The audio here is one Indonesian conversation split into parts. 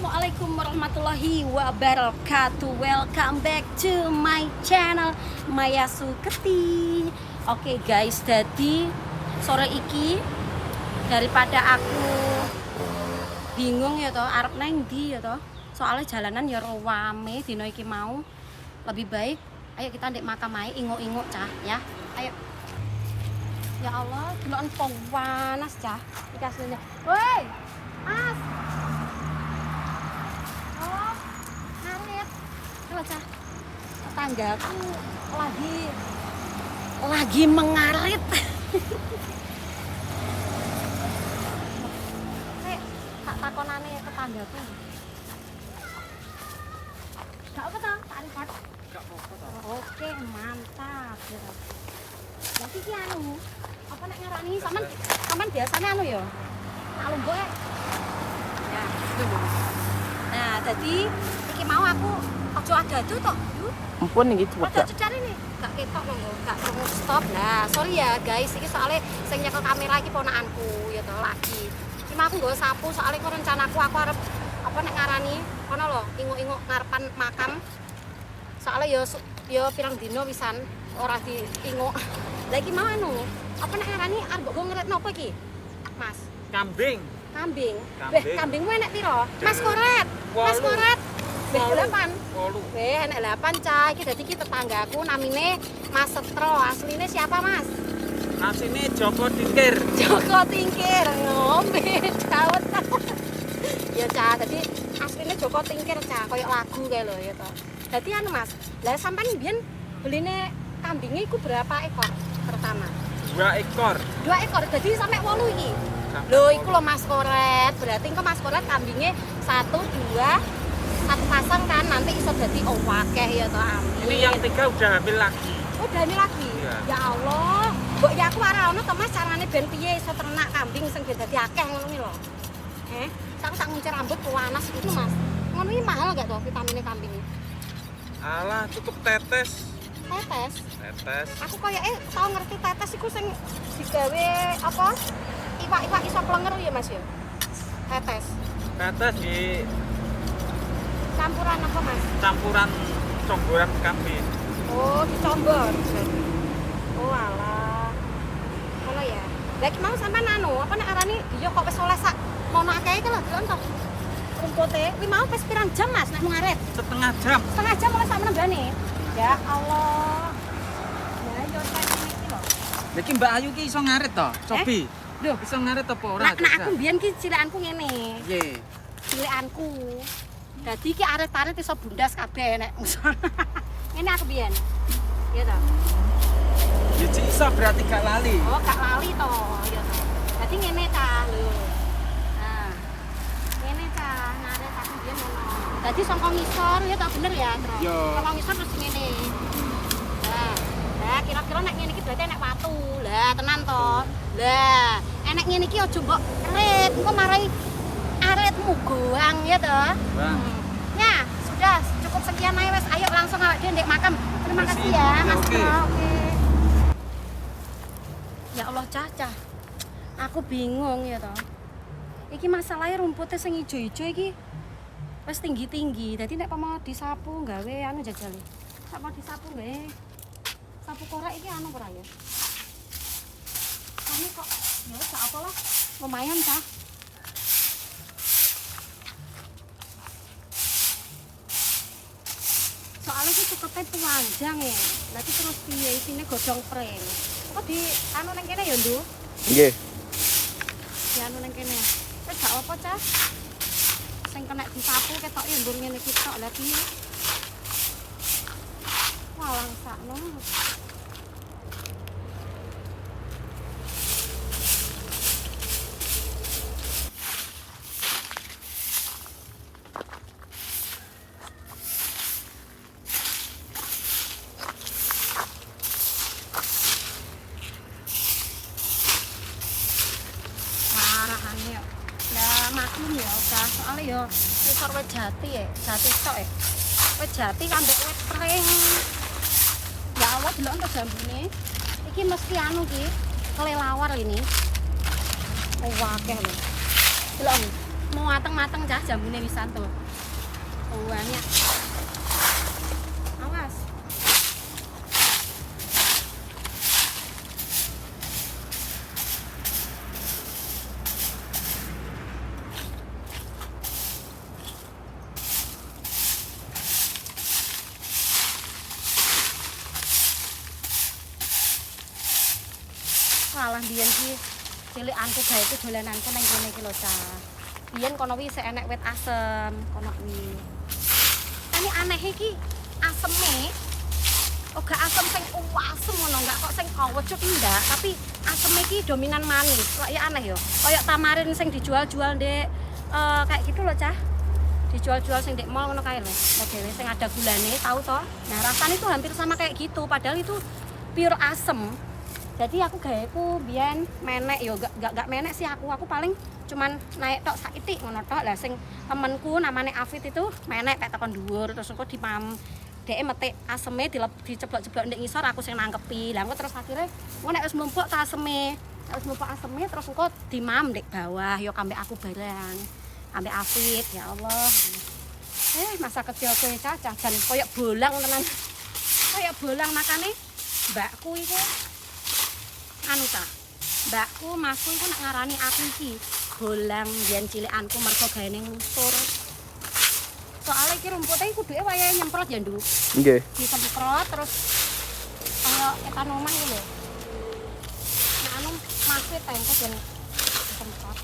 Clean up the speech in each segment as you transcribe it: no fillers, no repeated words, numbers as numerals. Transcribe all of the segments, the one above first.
Assalamualaikum warahmatullahi wabarakatuh. Welcome back to my channel Maya Suketi. Oke guys, jadi sore iki daripada aku bingung ya toh arep nang ndi ya toh. Soalnya jalanan ya rame dino iki mau. Lebih baik ayo kita ndek makam ae inguk-inguk cah ya. Ayo. Ya Allah, deloken panas cah. Iki asline. Woi. Mas. Oh, ngaret. Coba cah. Tetanggaku lagi mengarit. Tak takonane tetanggaku. Gak apa toh? Tak record. Gak apa-apa toh. Oke, mantap. Lagi ki anu, apa nek ngarani sampean biasanya anu ya. Tak lungguh ya. Ya, lho. Nah, jadi iki mau aku ojo ada-adu tok. Ampun iki Ada cari nih, gak ketok lho, gak perlu stop. Nah, sorry ya guys, iki soalnya sing nyekel kamera iki ponakanku ya toh lagi. Iki mau aku nggawa sapu soalnya ku rencanaku aku arep apa nek ngarani kono lho, inguk-inguk ngarepan makam. Soalnya yo pirang dino wisan ora diinguk. Lah iki mau anu, apa nek ngarani arep mbok ngerit nopo iki? Mas, Kambing. kambing. Kambing. Kambingmu enek piro? Mas koret. Mas koret. Beh 8. 8. Enek 8 cah. Iki dadi iki tetanggaku namine Mas Setro. Asline siapa, Mas? Asine Joko Tingkir. Joko Tingkir. Ngombe dawet. Ya cah, dadi asline Joko Tingkir cah, koyo lagu kae lho ya to. Dadi anu Mas, lah sampean mbiyen beline kambingnya iku berapa ekor pertama? 2 ekor. 2 ekor, jadi sampai 8 iki. Loh, iku lho Mas Koret. Berarti engko Mas Koret kambingnya 1, 2, 1 pasang kan nanti iso dadi akeh ya to. Amin. Ini yang 3 udah hamil lagi. Oh, udah hamil lagi. Iya. Ya Allah. Mbok ya aku ora ono to Mas carane ben piye iso ternak kambing sing ben dadi akeh ngono iki lho. Aku tak nguncir rambut panas itu Mas. Ngono iki mahal gak to vitaminnya kambing iki? Alah, cukup tetes. Tetes. Tetes. Aku koyo tau ngerti tetes iku sing digawe apa? Iwak-iwak iso plenger ya Mas ya. Tetes. Tetes di Campuran apa Mas? campuran conggoran kambing. Oh, dicombor. Oh alah. Ngono ya. Lah iki mau sampean anu, apa nek arani iya kok wis oleh sak mono akeh iki lho delok. Rumpute kuwi mau wis pirang jam Mas nek ngaret? Setengah jam. Setengah jam oleh sak menembane. Ya Allah. Ya yo sak iki lho. Lagi Mbak Ayu ki iso ngaret to? Cobi. Loh, Iso ngaret apa ora? Nah, aku mbiyen ki cilikanku ngene. Nggih. Cilikanku. Dadi ki arit-arit iso bundas kabeh nek muson. Ngene aku mbiyen. Iya to. Ya Ci, iso berarti gak lali. Oh, gak lali to. Iya to. Dadi ngene ta lho. Nah. Ngene ta, ngaret aku mbiyen ngono. Dadi saka ngisor ya to bener ya, Tro. Yo. Saka ngisor terus ngene. Lah, kira-kira nek ngene iki berarti enek watu. Lah, tenan to. Lah, enek ngene iki aja mbok erit, engko marai aritmu goang ya toh. Bang. Ya, sudah cukup sekian ae wes. Ayo langsung awak dhewe ndek makam. Terima kasih ya, Mas. Oke. Oke. Ya Allah, Caca. Aku bingung ya toh. Iki masalahnya rumputnya sing ijo-ijo iki wis tinggi-tinggi. Dadi nek mau disapu gawe anu jajale. Nek mau disapu gawe sapu korek iki anu ora ya? Ini kok ya wis gak apa lah. Lumayan Cah. Soalnya sih cukupnya panjang ya. Nanti terus piye isine godhong pring. Kok di anu nang kene ya, Ndu? Nggih. Di anu nang kene. Wis gak apa, Cah. Sing kena disapu ketoke mbur ngene iki tok. Lah piye? Walang sakno. Parahane yo. Lah maklum ya, Cah. Soale yo ngisor wit jati ya, jati tok ya. Wit jati kambek wit pring. Ya Allah, delok to jambune. Iki mesti anu ki, kelelawar ini. Oh, akeh lho. Delok. mau mateng-mateng cah jambune wisan tuh. Banyak. Awas. Walah biyen ki cilikanku gawe ku dolananku nang kene iki lho cah. Biyen kono wi sik enek wit asem, kono wi. Ini aneh iki aseme. Oga asem sing asem ngono enggak kok sing awet ndak, tapi aseme iki dominan manis. Kok ya aneh yo. Kayak tamarin sing dijual-jual ndek kayak gitu loh cah. Dijual-jual sing ndek mall ngono kae lho. Modele sing ada gulane, tahu toh? Nah, rasanya itu hampir sama kayak gitu, padahal itu pure asem. Jadi aku gaweku biyen menek yo gak menek sih aku paling cuman naik tok sakitik ngono tok. Lah sing temenku namanya Afid itu menek kayak tekan dhuwur terus engko dimam dhek metik aseme diceblok-ceblok ndek ngisor aku sing nangkepi. Lah engko terus akhirnya engko nek wis mlumpuk ta aseme. Nek wis mlumpuk aseme terus engko dimam ndek bawah yo kambek aku bareng. Ambek Afid ya Allah. Masa kecil kowe cacah jan koyo bolang tenan. Koyo bolang makane mbakku iku anu ta, mbakku, masku iku nek ngarani aku iki golang biyen cilikanku mergo gaene ngusur. Soale iki rumpute kuduke wayahe nyemprot ya, Nduk. Nggih. Disemprot terus kaya etan omah iki lho. Nek anu masih tengko ben disemprot.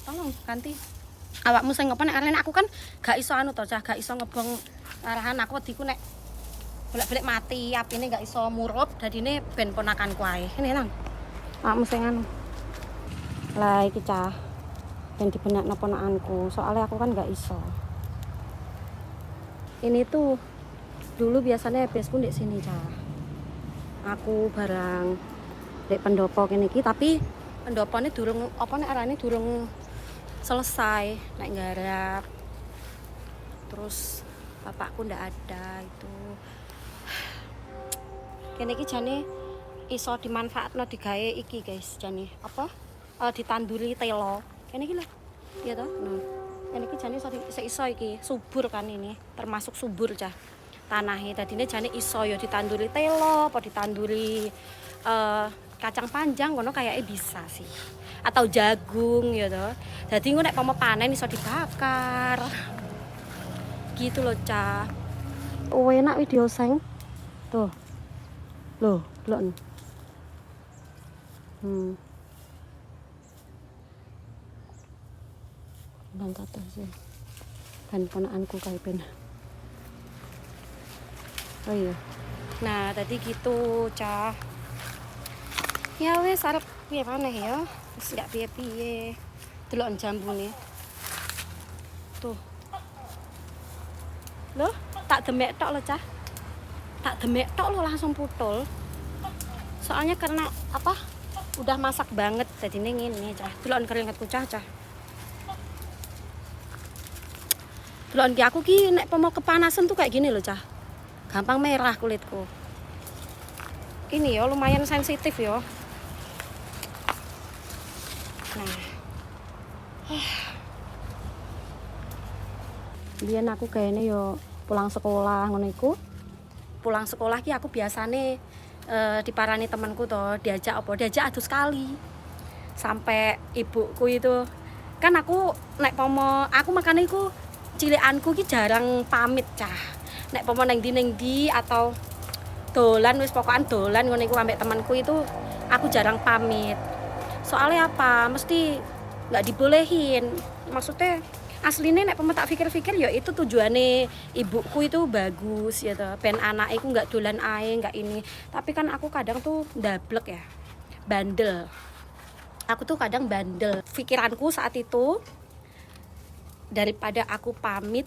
Tolong ganti. Awakmu sing ngopo nek arene aku kan gak iso anu to, Cah, gak iso ngebong arahan aku wediku nek bolak-balik mati, apine gak iso murup, dadine ben ponakanku ae. Ini nang. Awakmu sing anu. Lah iki cah. Ben dibenakno ponakanku, soalnya aku kan gak iso. Ini tuh dulu biasanya habisku di sini cah. Aku barang dek pendopo kene iki, tapi pendopone durung apa nek arane durung selesai nek nggarap. Terus bapakku ndak ada itu. Kene iki jane iso dimanfaatno digawe iki guys, jane apa? Ditanduri telo. Kene iki lho. Iya toh? Nah. Kene iki jane iso iki subur kan ini, termasuk subur cah. Tanahnya dadine jane iso ya ditanduri telo, apa ditanduri kacang panjang ngono kayaknya bisa sih. Atau jagung ya toh. Dadi engko nek pama panen iso dibakar. Gitu loh cah. Oh enak video seng. Tuh. Loh, delok. Bang kata sih. Kan ponakanku kae ben. Oh iya. Nah, tadi gitu, Cah. Ya wis arep piye maneh ya? Wis gak piye-piye. Delok jambune. Tuh. Loh, tak demek tok lho, Cah. Tak demek tok lo langsung putul. Soalnya karena apa? Udah masak banget jadi ngene cah. Delok keringetku cah. Delok iki aku ki nek mau kepanasan tuh kayak gini loh cah. Gampang merah kulitku. Ini ya lumayan sensitif ya. Nah. Biyen aku kayaknya yo pulang sekolah ngono iku. Pulang sekolah ki aku biasane diparani temanku toh diajak adu sekali sampai ibuku itu kan aku nek pomo aku makane iku cilikanku ki jarang pamit cah nek pomo neng di atau dolan wis pokokan dolan ngono iku ambek temanku itu aku jarang pamit soalnya apa mesti nggak dibolehin maksudnya aslinya nek tak pikir-pikir ya itu tujuannya ibuku itu bagus ya toh ben anak iku nggak dolan ae nggak ini tapi kan aku kadang tuh ndablek ya bandel aku tuh kadang bandel pikiranku saat itu daripada aku pamit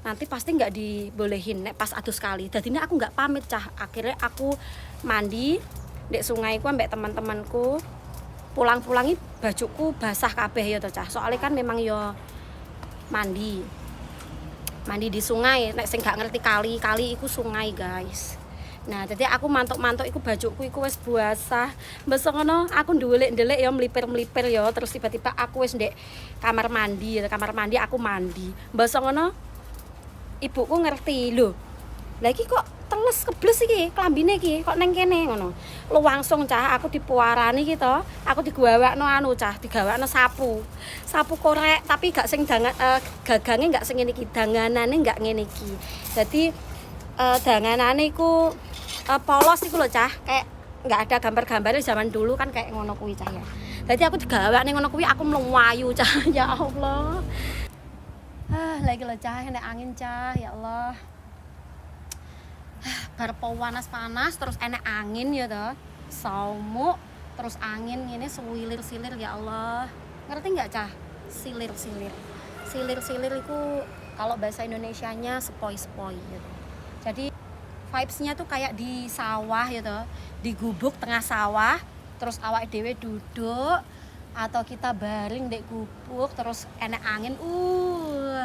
nanti pasti nggak dibolehin nek pas adu sekali jadinya aku nggak pamit cah akhirnya aku mandi dek sungai ku ambek teman-temanku pulang-pulangi bajuku basah kabeh ya toh cah soalnya kan memang yo mandi di sungai nek sing gak ngerti kali iku sungai guys Nah, jadi aku mantuk-mantuk iku bajuku iku wis basah. Mbes ngono aku ndelik-ndelik ya mlipir-mlipir ya, terus tiba-tiba aku wis ndek kamar mandi aku mandi. Mbes ngono ibuku ngerti, lho. Lah iki kok teles kebles iki klambine iki kok neng kene ngono. Langsung cah aku dipuarani iki to. Aku digawakno anu cah, digawakno sapu. Sapu korek tapi gak sing gagange gak sing ngene iki, danganane gak ngene iki. Dadi danganane iku polos iku lho cah, kayak nggak ada gambar-gambarnya zaman dulu kan kayak ngono kuwi cah ya. Jadi aku digawakne ngono kuwi aku mlayu cah. Ya Allah. Lagi lho cah nek angin cah, ya Allah. Bar panas terus enek angin ya toh. Saumuk terus angin ngene sewilir-silir ya Allah. Ngerti nggak cah? Silir-silir. Silir-silir itu kalau bahasa Indonesianya sepoi-sepoi gitu. Jadi vibes-nya tuh kayak di sawah gitu, di gubuk tengah sawah, terus awak dhewe duduk atau kita baring di gubuk terus enek angin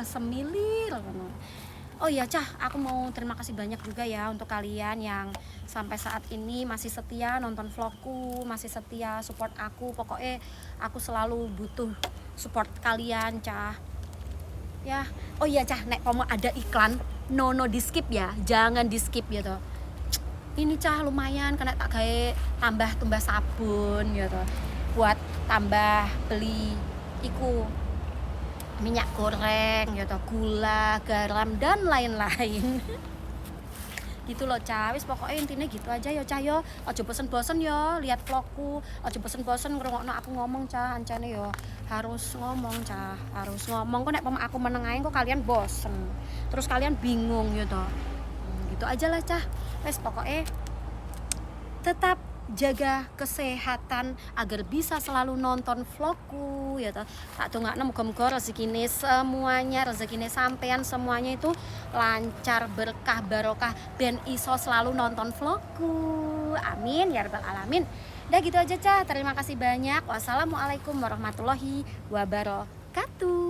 semilir ngono. Oh iya cah, aku mau terima kasih banyak juga ya untuk kalian yang sampai saat ini masih setia nonton vlogku, masih setia support aku. Pokoknya aku selalu butuh support kalian cah. Ya, oh iya cah, nek mau ada iklan, no di skip ya, jangan di skip gitu. Ini cah lumayan kena tak gawe tambah sabun gitu. Buat tambah beli iku minyak goreng gitu, gula, garam dan lain-lain. Gitu loh cah, wis pokoknya intinya gitu aja ya cah yo. Aja bosen-bosen yo lihat vlogku, aja bosen-bosen ngrungokno aku ngomong cah, ancane yo harus ngomong cah, harus ngomong. Kok nek aku meneng ae kok kalian bosen. Terus kalian bingung gitu. Gitu aja lah cah. Wis pokoknya tetap jaga kesehatan agar bisa selalu nonton vlogku ya toh. Tak dongakno muga-muga rezekine semuanya, rezekine sampean semuanya itu lancar, berkah, barokah ben iso selalu nonton vlogku. Amin ya rabbal alamin. Udah gitu aja cah. Terima kasih banyak. Wassalamualaikum warahmatullahi wabarakatuh.